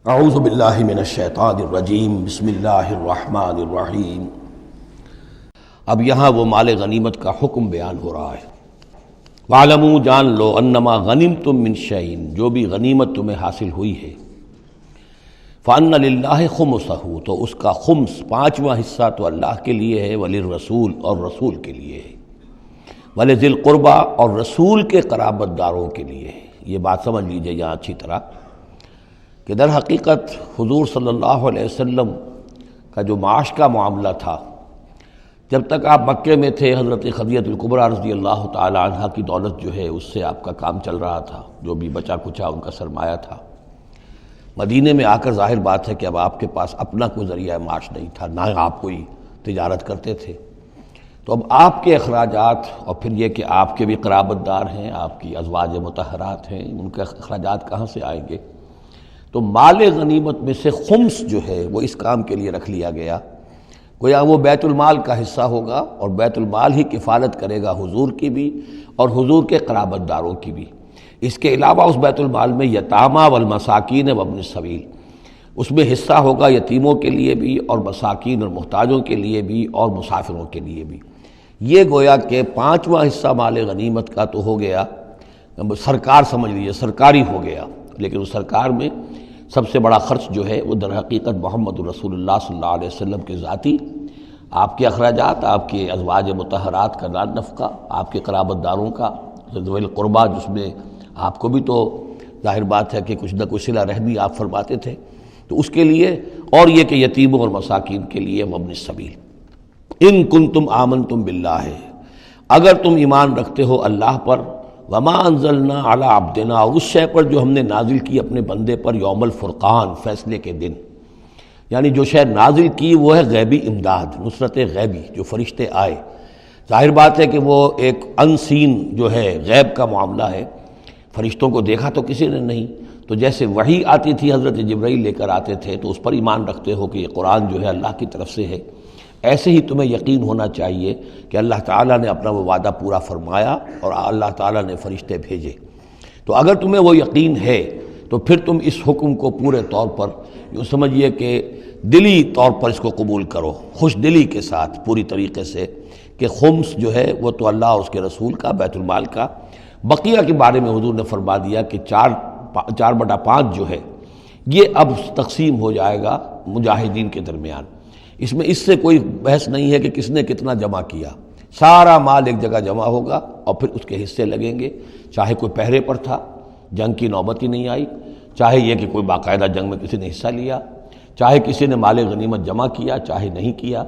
اعوذ باللہ من الشیطان الرجیم بسم اللہ الرحمن الرحیم۔ اب یہاں وہ مال غنیمت کا حکم بیان ہو رہا ہے۔ وَاعْلَمُوا جان لو انما غنمتم من شیء، جو بھی غنیمت تمہیں حاصل ہوئی ہے، فَأَنَّ لِلَّهِ خُمُسَهُ، تو اس کا خمس پانچواں حصہ تو اللہ کے لیے ہے، وَلِلرَّسُولِ اور رسول کے لیے ہے، وَلِذِي الْقُرْبَى اور رسول کے قرابت داروں کے لیے ہے۔ یہ بات سمجھ لیجئے یہاں اچھی طرح کہ در حقیقت حضور صلی اللہ علیہ وسلم کا جو معاش کا معاملہ تھا، جب تک آپ مکے میں تھے، حضرت خدیجہ الکبریٰ رضی اللہ تعالی عنہ کی دولت جو ہے اس سے آپ کا کام چل رہا تھا، جو بھی بچا کچا ان کا سرمایہ تھا۔ مدینے میں آ کر ظاہر بات ہے کہ اب آپ کے پاس اپنا کوئی ذریعہ معاش نہیں تھا، نہ آپ کوئی تجارت کرتے تھے، تو اب آپ کے اخراجات اور پھر یہ کہ آپ کے بھی قرابت دار ہیں، آپ کی ازواج مطہرات ہیں، ان کے اخراجات کہاں سے آئیں گے؟ تو مال غنیمت میں سے خمس جو ہے وہ اس کام کے لیے رکھ لیا گیا، گویا وہ بیت المال کا حصہ ہوگا، اور بیت المال ہی کفالت کرے گا حضور کی بھی اور حضور کے قرابت داروں کی بھی۔ اس کے علاوہ اس بیت المال میں یتامى والمساکین وابن السبیل، اس میں حصہ ہوگا یتیموں کے لیے بھی اور مساکین اور محتاجوں کے لیے بھی اور مسافروں کے لیے بھی۔ یہ گویا کہ پانچواں حصہ مال غنیمت کا تو ہو گیا، سرکار سمجھ لیجیے سرکاری ہو گیا، لیکن اس سرکار میں سب سے بڑا خرچ جو ہے وہ در حقیقت محمد رسول اللہ صلی اللہ علیہ وسلم کے ذاتی، آپ کے اخراجات، آپ کے ازواج مطہرات کا نفقہ، آپ کے قرابت داروں کا ذوی القربیٰ، جس میں آپ کو بھی تو ظاہر بات ہے کہ کچھ نہ کچھ صلہ رحمی آپ فرماتے تھے، تو اس کے لیے، اور یہ کہ یتیموں اور مساکین کے لیے وابن السبیل۔ ان کنتم آمنتم باللہ، اگر تم ایمان رکھتے ہو اللہ پر، وما انزلنا علی عبدنا، اور اس شے پر جو ہم نے نازل کی اپنے بندے پر، یوم الفرقان، فیصلے کے دن، یعنی جو شے نازل کی وہ ہے غیبی امداد، نصرت غیبی، جو فرشتے آئے۔ ظاہر بات ہے کہ وہ ایک انسین جو ہے غیب کا معاملہ ہے، فرشتوں کو دیکھا تو کسی نے نہیں، تو جیسے وحی آتی تھی حضرت جبرائیل لے کر آتے تھے تو اس پر ایمان رکھتے ہو کہ یہ قرآن جو ہے اللہ کی طرف سے ہے، ایسے ہی تمہیں یقین ہونا چاہیے کہ اللہ تعالیٰ نے اپنا وہ وعدہ پورا فرمایا اور اللہ تعالیٰ نے فرشتے بھیجے۔ تو اگر تمہیں وہ یقین ہے تو پھر تم اس حکم کو پورے طور پر یوں سمجھیے کہ دلی طور پر اس کو قبول کرو، خوش دلی کے ساتھ پوری طریقے سے، کہ خمس جو ہے وہ تو اللہ اور اس کے رسول کا، بیت المال کا۔ بقیہ کے بارے میں حضور نے فرما دیا کہ 4/5 جو ہے یہ اب تقسیم ہو جائے گا مجاہدین کے درمیان۔ اس میں اس سے کوئی بحث نہیں ہے کہ کس نے کتنا جمع کیا، سارا مال ایک جگہ جمع ہوگا اور پھر اس کے حصے لگیں گے، چاہے کوئی پہرے پر تھا، جنگ کی نوبت ہی نہیں آئی، چاہے یہ کہ کوئی باقاعدہ جنگ میں کسی نے حصہ لیا، چاہے کسی نے مال غنیمت جمع کیا، چاہے نہیں کیا،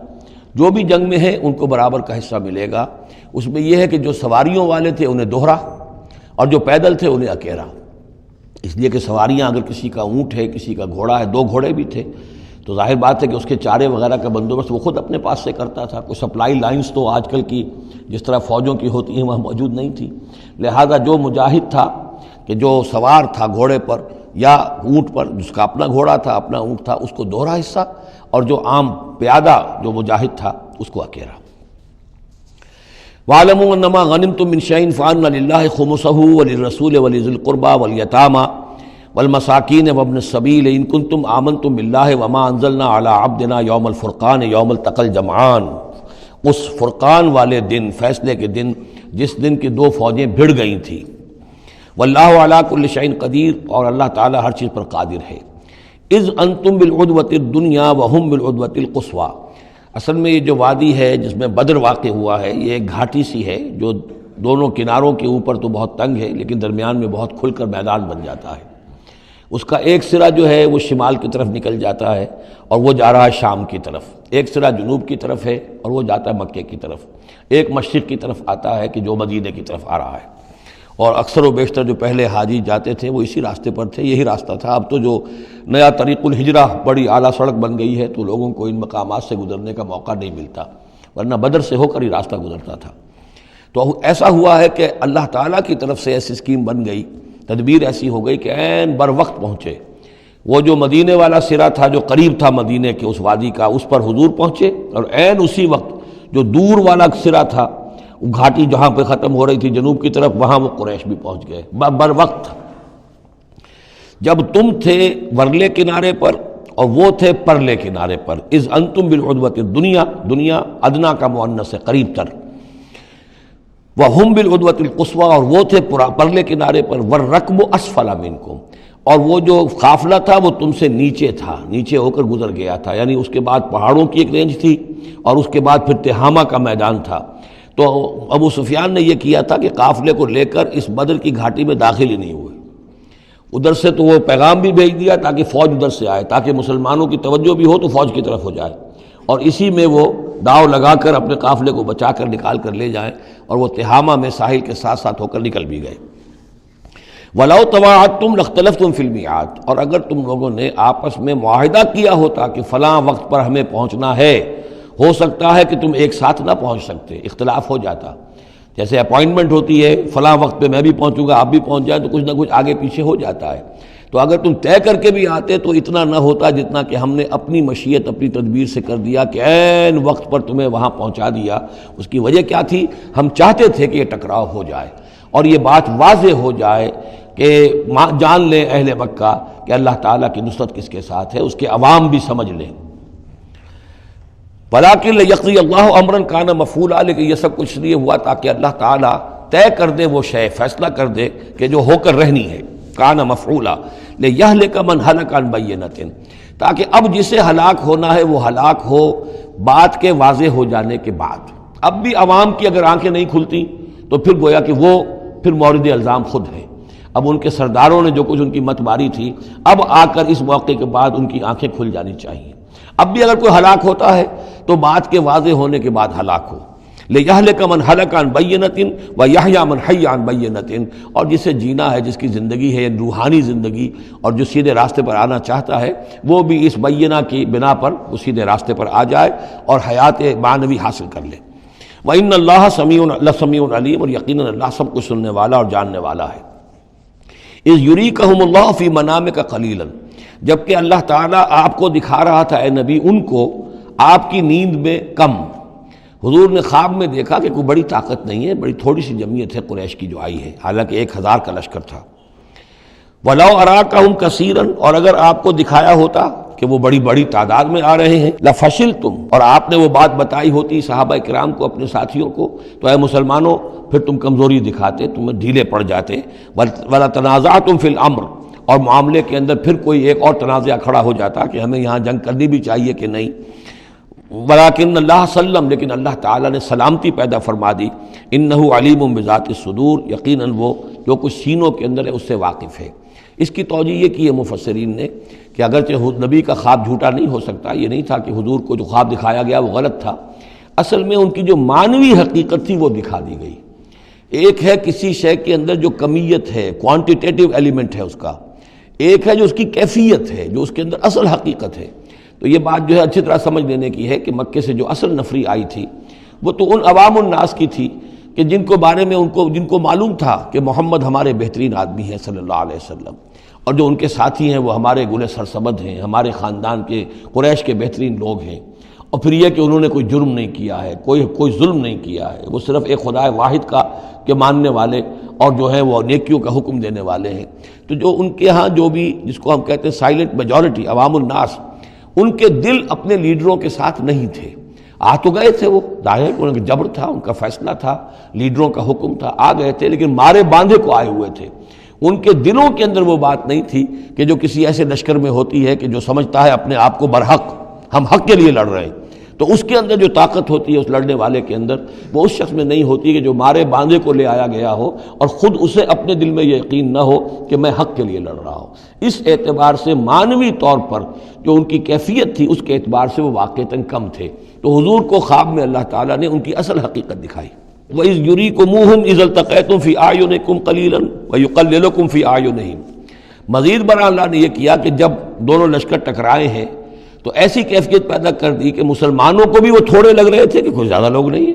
جو بھی جنگ میں ہے ان کو برابر کا حصہ ملے گا۔ اس میں یہ ہے کہ جو سواریوں والے تھے انہیں دوہرا، اور جو پیدل تھے انہیں اکیرا، اس لیے کہ سواریاں اگر کسی کا اونٹ ہے، کسی کا گھوڑا ہے، 2 گھوڑے بھی تھے، تو ظاہر بات ہے کہ اس کے چارے وغیرہ کا بندوبست وہ خود اپنے پاس سے کرتا تھا۔ کوئی سپلائی لائنز تو آج کل کی جس طرح فوجوں کی ہوتی ہیں وہاں موجود نہیں تھی، لہذا جو مجاہد تھا کہ جو سوار تھا گھوڑے پر یا اونٹ پر، جس کا اپنا گھوڑا تھا، اپنا اونٹ تھا، اس کو دوہرا حصہ، اور جو عام پیادہ جو مجاہد تھا اس کو اکیرا۔ وَاعْلَمُوا أَنَّمَا غَنِمْتُم مِّن شَيْءٍ فَأَنَّ لِلَّهِ خُمُسَهُ وَلِلرَّسُولِ وَلِذِي الْقُرْبَى وَالْيَتَامَى وَالْمَسَاكِينِ وَابْنِ السَّبِيلِ إِن كُنتُمْ آمَنتُم بِاللَّهِ وَمَا أَنزَلْنَا عَلَىٰ عَبْدِنَا يَوْمَ الْفُرْقَانِ يَوْمَ الْتَقَى الْجَمْعَانِ، اس فرقان والے دن، فیصلے کے دن، جس دن کی 2 فوجیں بھڑ گئی تھیں۔ وَاللَّهُ عَلَىٰ كُلِّ شَيْءٍ قَدِيرٌ، اور اللہ تعالیٰ ہر چیز پر قادر ہے۔ إِذْ أَنتُم بِالْعُدْوَةِ الدُّنْيَا وَهُمْ بِالْعُدْوَةِ الْقُصْوَىٰ، اصل میں یہ جو وادی ہے جس میں بدر واقع ہوا ہے، یہ ایک گھاٹی سی ہے جو دونوں کناروں کے اوپر تو بہت تنگ ہے، لیکن درمیان میں بہت کھل کر میدان بن جاتا ہے۔ اس کا ایک سرا جو ہے وہ شمال کی طرف نکل جاتا ہے اور وہ جا رہا ہے شام کی طرف، ایک سرا جنوب کی طرف ہے اور وہ جاتا ہے مکے کی طرف، ایک مشرق کی طرف آتا ہے کہ جو مدینے کی طرف آ رہا ہے، اور اکثر و بیشتر جو پہلے حاجی جاتے تھے وہ اسی راستے پر تھے، یہی راستہ تھا۔ اب تو جو نیا طریق الہجرہ بڑی اعلیٰ سڑک بن گئی ہے تو لوگوں کو ان مقامات سے گزرنے کا موقع نہیں ملتا، ورنہ بدر سے ہو کر ہی راستہ گزرتا تھا۔ تو ایسا ہوا ہے کہ اللہ تعالیٰ کی طرف سے ایسی اسکیم بن گئی، تدبیر ایسی ہو گئی کہ عین بر وقت پہنچے، وہ جو مدینے والا سرا تھا جو قریب تھا مدینے کے اس وادی کا، اس پر حضور پہنچے، اور عین اسی وقت جو دور والا سرا تھا، گھاٹی جہاں پہ ختم ہو رہی تھی جنوب کی طرف، وہاں وہ قریش بھی پہنچ گئے بر وقت۔ جب تم تھے ورلے کنارے پر اور وہ تھے پرلے کنارے پر، اذ انتم بالعدوۃ الدنیا، دنیا ادنا کا مؤنث ہے قریب تر، وہم بالعدوۃ القصویٰ، اور وہ تھے پرلے کنارے پر، والرکب اسفل منکم، اور وہ جو قافلہ تھا وہ تم سے نیچے تھا، نیچے ہو کر گزر گیا تھا، یعنی اس کے بعد پہاڑوں کی ایک رینج تھی اور اس کے بعد پھر تہامہ کا میدان تھا۔ تو ابو سفیان نے یہ کیا تھا کہ قافلے کو لے کر اس بدر کی گھاٹی میں داخل ہی نہیں ہوئے، ادھر سے تو وہ پیغام بھی بھیج دیا تاکہ فوج ادھر سے آئے، تاکہ مسلمانوں کی توجہ بھی ہو تو فوج کی طرف ہو جائے، اور اسی میں وہ داؤ لگا کر اپنے قافلے کو بچا کر نکال کر لے جائیں، اور وہ تہامہ میں ساحل کے ساتھ ساتھ ہو کر نکل بھی گئے۔ وَلَوْ تَوَاعَدتُّمْ لَاخْتَلَفْتُمْ فِي الْمِيعَادِ، اور اگر تم لوگوں نے آپس میں معاہدہ کیا ہوتا کہ فلاں وقت پر ہمیں پہنچنا ہے، ہو سکتا ہے کہ تم ایک ساتھ نہ پہنچ سکتے، اختلاف ہو جاتا، جیسے اپوائنٹمنٹ ہوتی ہے فلاں وقت پہ میں بھی پہنچوں گا آپ بھی پہنچ جائیں تو کچھ نہ کچھ آگے پیچھے ہو جاتا ہے، تو اگر تم طے کر کے بھی آتے تو اتنا نہ ہوتا جتنا کہ ہم نے اپنی مشیت اپنی تدبیر سے کر دیا کہ عین وقت پر تمہیں وہاں پہنچا دیا۔ اس کی وجہ کیا تھی؟ ہم چاہتے تھے کہ یہ ٹکراؤ ہو جائے اور یہ بات واضح ہو جائے کہ جان لیں اہل مکہ کہ اللہ تعالیٰ کی نصرت کس کے ساتھ ہے، اس کے عوام بھی سمجھ لیں۔ وَلَٰكِن لِيَقْضِيَ اللَّهُ أَمْرًا كَانَ مَفْعُولًا، لیکن یہ سب کچھ لیے ہوا تاکہ اللہ تعالیٰ طے کر دے وہ شے، فیصلہ کر دے کہ جو ہو کر رہنی ہے، كَانَ مَفْعُولًا لِيَهْلِكَ مَنْ هَلَكَ عَنْ بَيِّنَةٍ، تاکہ اب جسے ہلاک ہونا ہے وہ ہلاک ہو بات کے واضح ہو جانے کے بعد۔ اب بھی عوام کی اگر آنکھیں نہیں کھلتی تو پھر گویا کہ وہ پھر مورد الزام خود ہے، اب ان کے سرداروں نے جو کچھ ان کی مت ماری تھی، اب آ کر اس موقع کے بعد ان کی آنکھیں کھل جانی چاہیے۔ اب بھی اگر کوئی ہلاک ہوتا ہے تو بات کے واضح ہونے کے بعد ہلاک ہو، لِيَهْلِكَ مَنْ هَلَكَ عَنْ بَيِّنَةٍ وَيَحْيَىٰ مَنْ حَيَّ عَنْ بَيِّنَةٍ، اور جسے جینا ہے، جس کی زندگی ہے روحانی زندگی، اور جو سیدھے راستے پر آنا چاہتا ہے وہ بھی اس بینہ کی بنا پر وہ سیدھے راستے پر آ جائے اور حیات معنوی حاصل کر لے۔ وَإِنَّ اللَّهَ سَمِيعٌ عَلِيمٌ، اور یقیناً اللہ سب کچھ سننے والا اور جاننے والا ہے۔ اِذْ يُرِيكَهُمُ اللَّهُ فِي مَنَامِكَ قَلِيلًا، جبکہ اللہ تعالیٰ آپ کو دکھا رہا تھا اے نبی ان کو آپ کی نیند میں کم۔ حضور نے خواب میں دیکھا کہ کوئی بڑی طاقت نہیں ہے، بڑی تھوڑی سی جمعیت ہے قریش کی جو آئی ہے، حالانکہ 1000 کا لشکر تھا۔ وَلَوْ أَرَاكَهُمْ كَثِيرًا، اور اگر آپ کو دکھایا ہوتا کہ وہ بڑی بڑی تعداد میں آ رہے ہیں، لَفَشِلْتُمْ، اور آپ نے وہ بات بتائی ہوتی صحابہ کرام کو، اپنے ساتھیوں کو، تو اے مسلمانوں پھر تم کمزوری دکھاتے، تم ڈھیلے پڑ جاتے۔ وَلَا تَنَازَعْتُمْ فِي الْأَمْرِ، اور معاملے کے اندر پھر کوئی ایک اور تنازع کھڑا ہو جاتا کہ ہمیں یہاں جنگ کرنی بھی چاہیے کہ نہیں۔ وَلَٰكِنَّ اللَّهَ سَلَّمَ، لیکن اللہ تعالیٰ نے سلامتی پیدا فرما دی۔ إِنَّهُ عَلِيمٌ بِذَاتِ الصُّدُورِ، یقیناً وہ جو کچھ سینوں کے اندر ہے اس سے واقف ہے۔ اس کی توجیہ یہ کی ہے مفسرین نے کہ اگرچہ نبی کا خواب جھوٹا نہیں ہو سکتا، یہ نہیں تھا کہ حضور کو جو خواب دکھایا گیا وہ غلط تھا، اصل میں ان کی جو معنوی حقیقت تھی وہ دکھا دی گئی۔ ایک ہے کسی شے کے اندر جو کمیت ہے، کوانٹیٹیو ایلیمنٹ ہے اس کا، ایک ہے جو اس کی کیفیت ہے، جو اس کے اندر اصل حقیقت ہے۔ تو یہ بات جو ہے اچھی طرح سمجھ لینے کی ہے کہ مکے سے جو اصل نفری آئی تھی وہ تو ان عوام الناس کی تھی کہ جن کو بارے میں جن کو معلوم تھا کہ محمد ہمارے بہترین آدمی ہیں صلی اللہ علیہ وسلم، اور جو ان کے ساتھی ہیں وہ ہمارے گلے سرسبد ہیں، ہمارے خاندان کے قریش کے بہترین لوگ ہیں، اور پھر یہ کہ انہوں نے کوئی جرم نہیں کیا ہے، کوئی ظلم نہیں کیا ہے، وہ صرف ایک خدا واحد کا کے ماننے والے اور جو ہے وہ نیکیوں کا حکم دینے والے ہیں۔ تو جو ان کے ہاں جو بھی جس کو ہم کہتے ہیں سائلنٹ میجورٹی عوام الناس، ان کے دل اپنے لیڈروں کے ساتھ نہیں تھے۔ آ تو گئے تھے، وہ ظاہر ان کا جبر تھا، ان کا فیصلہ تھا، لیڈروں کا حکم تھا، آ گئے تھے، لیکن مارے باندھے کو آئے ہوئے تھے۔ ان کے دلوں کے اندر وہ بات نہیں تھی کہ جو کسی ایسے لشکر میں ہوتی ہے کہ جو سمجھتا ہے اپنے آپ کو برحق، ہم حق کے لیے لڑ رہے ہیں، تو اس کے اندر جو طاقت ہوتی ہے اس لڑنے والے کے اندر، وہ اس شخص میں نہیں ہوتی کہ جو مارے باندھے کو لے آیا گیا ہو اور خود اسے اپنے دل میں یہ یقین نہ ہو کہ میں حق کے لیے لڑ رہا ہوں۔ اس اعتبار سے معنوی طور پر جو ان کی کیفیت تھی اس کے اعتبار سے وہ واقعتاً کم تھے۔ تو حضور کو خواب میں اللہ تعالیٰ نے ان کی اصل حقیقت دکھائی۔ وَإِذْ يُرِيكُمُوهُمْ إِذْ الْتَقَيْتُمْ فِي أَعْيُنِكُمْ قَلِيلًا وَيُقَلِّلُكُمْ فِي أَعْيُنِهِمْ، مزید برآں اللہ نے یہ کیا کہ جب دونوں لشکر ٹکرائے ہیں تو ایسی کیفیت پیدا کر دی کہ مسلمانوں کو بھی وہ تھوڑے لگ رہے تھے کہ کوئی زیادہ لوگ نہیں ہیں،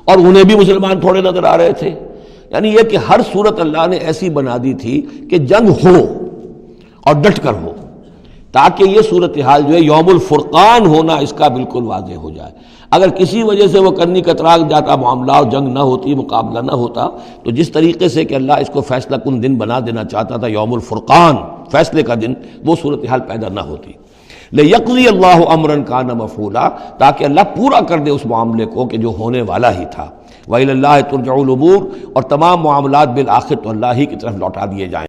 اور انہیں بھی مسلمان تھوڑے نظر آ رہے تھے۔ یعنی یہ کہ ہر صورت اللہ نے ایسی بنا دی تھی کہ جنگ ہو اور ڈٹ کر ہو، تاکہ یہ صورتحال جو ہے یوم الفرقان ہونا اس کا بالکل واضح ہو جائے۔ اگر کسی وجہ سے وہ کرنی کترا جاتا معاملہ اور جنگ نہ ہوتی، مقابلہ نہ ہوتا، تو جس طریقے سے کہ اللہ اس کو فیصلہ کن دن بنا دینا چاہتا تھا، یوم الفرقان فیصلے کا دن، وہ صورتحال پیدا نہ ہوتی۔ لِيَقْضِيَ اللَّهُ أَمْرًا كَانَ مَفْعُولًا، تاکہ اللہ پورا کر دے اس معاملے کو کہ جو ہونے والا ہی تھا۔ وَإِلَى اللَّهِ تُرْجَعُ الْأُمُورُ، اور تمام معاملات بالآخر تو اللہ ہی کی طرف لوٹا دیے جائیں۔